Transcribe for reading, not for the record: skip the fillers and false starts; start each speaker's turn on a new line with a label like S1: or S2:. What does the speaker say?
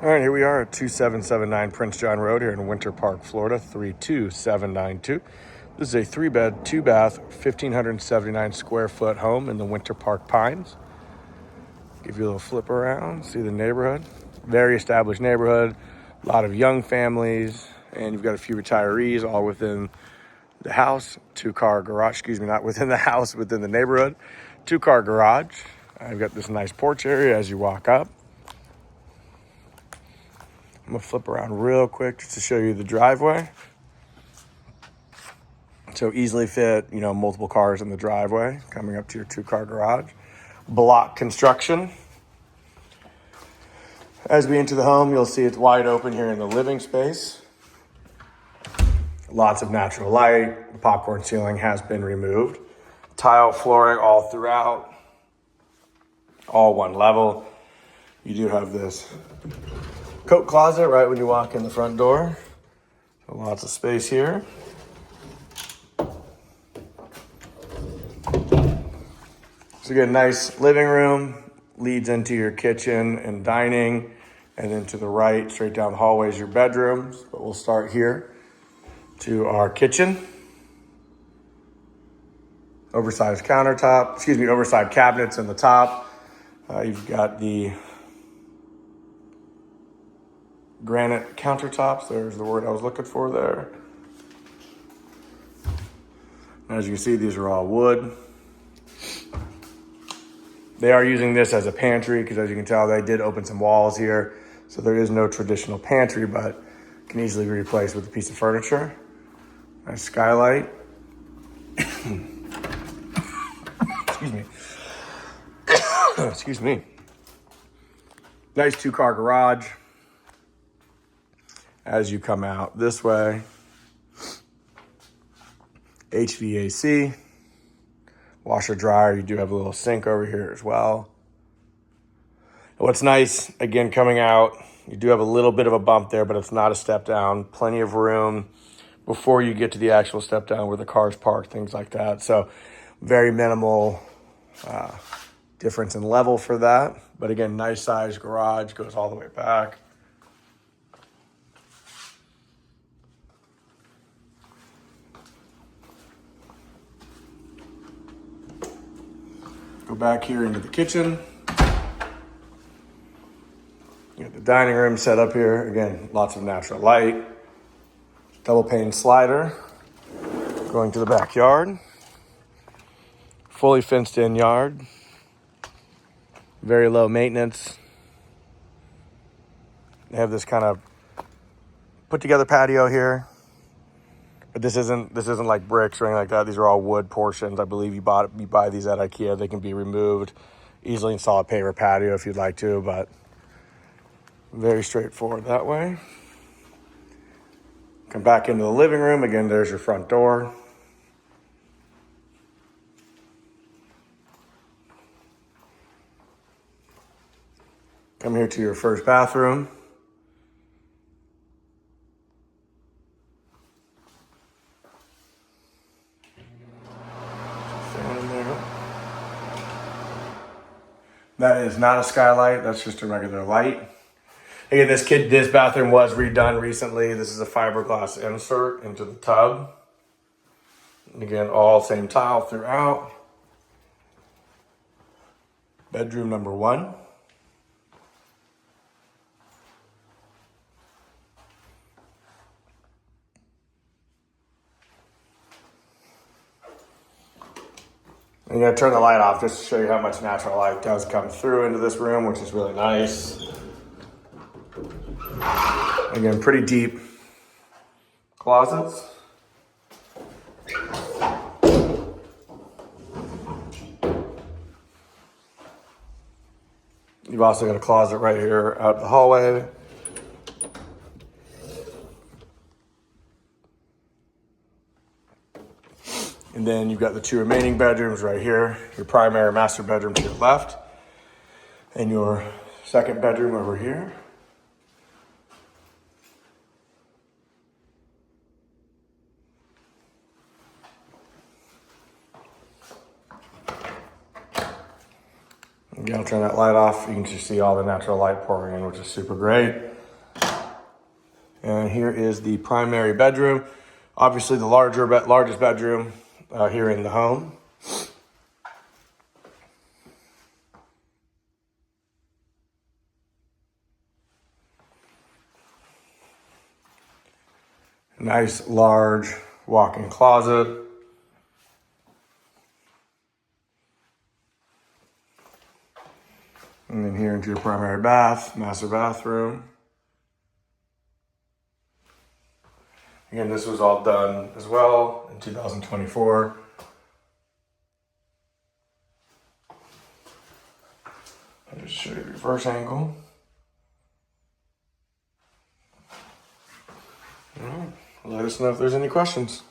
S1: All right, here we are at 2779 Prince John Road here in Winter Park, Florida, 32792. This is a 3-bed, 2-bath, 1,579 square foot home in the Winter Park Pines. Give you a little flip around, see the neighborhood. Very established neighborhood, a lot of young families, and you've got a few retirees all within the house. 2-car garage, not within the house, within the neighborhood. 2-car garage. I've got this nice porch area as you walk up. I'm gonna flip around real quick just to show you the driveway. So easily fit, multiple cars in the driveway coming up to your 2-car garage. Block construction. As we enter the home, you'll see it's wide open here in the living space. Lots of natural light. The popcorn ceiling has been removed. Tile flooring all throughout. All one level. You do have this coat closet right when you walk in the front door. So lots of space here. So again, nice living room, leads into your kitchen and dining, and then to the right, straight down the hallway is your bedrooms. But we'll start here to our kitchen. Oversized cabinets in the top. You've got the granite countertops. There's the word I was looking for there. As you can see, these are all wood. They are using this as a pantry because, as you can tell, they did open some walls here. So there is no traditional pantry, but can easily be replaced with a piece of furniture. Nice skylight. Excuse me. Excuse me. Nice 2-car garage. As you come out this way, HVAC, washer dryer. You do have a little sink over here as well. What's nice, again, coming out, you do have a little bit of a bump there, but it's not a step down. Plenty of room before you get to the actual step down where the car's parked, things like that. So very minimal difference in level for that. But again, nice size garage, goes all the way back. Go back here into the kitchen. You got the dining room set up here. Again, lots of natural light. Double pane slider. Going to the backyard. Fully fenced in yard. Very low maintenance. They have this kind of put together patio here. But this isn't like bricks or anything like that. These are all wood portions. I believe you buy these at IKEA. They can be removed. Easily install a paver patio if you'd like to, but very straightforward that way. Come back into the living room. Again, there's your front door. Come here to your first bathroom. That is not a skylight. That's just a regular light. Again, this bathroom was redone recently. This is a fiberglass insert into the tub. And again, all same tile throughout. Bedroom number 1. I'm going to turn the light off just to show you how much natural light does come through into this room, which is really nice. Again, pretty deep closets. You've also got a closet right here out the hallway. And then you've got the 2 remaining bedrooms right here. Your primary master bedroom to your left. And your second bedroom over here. Again, I'll turn that light off. You can just see all the natural light pouring in, which is super great. And here is the primary bedroom. Obviously the largest bedroom here in the home. Nice large walk-in closet. And then here into your primary bath, master bathroom. Again, this was all done as well in 2024. I'll just show you the reverse angle. All right. Let us know if there's any questions.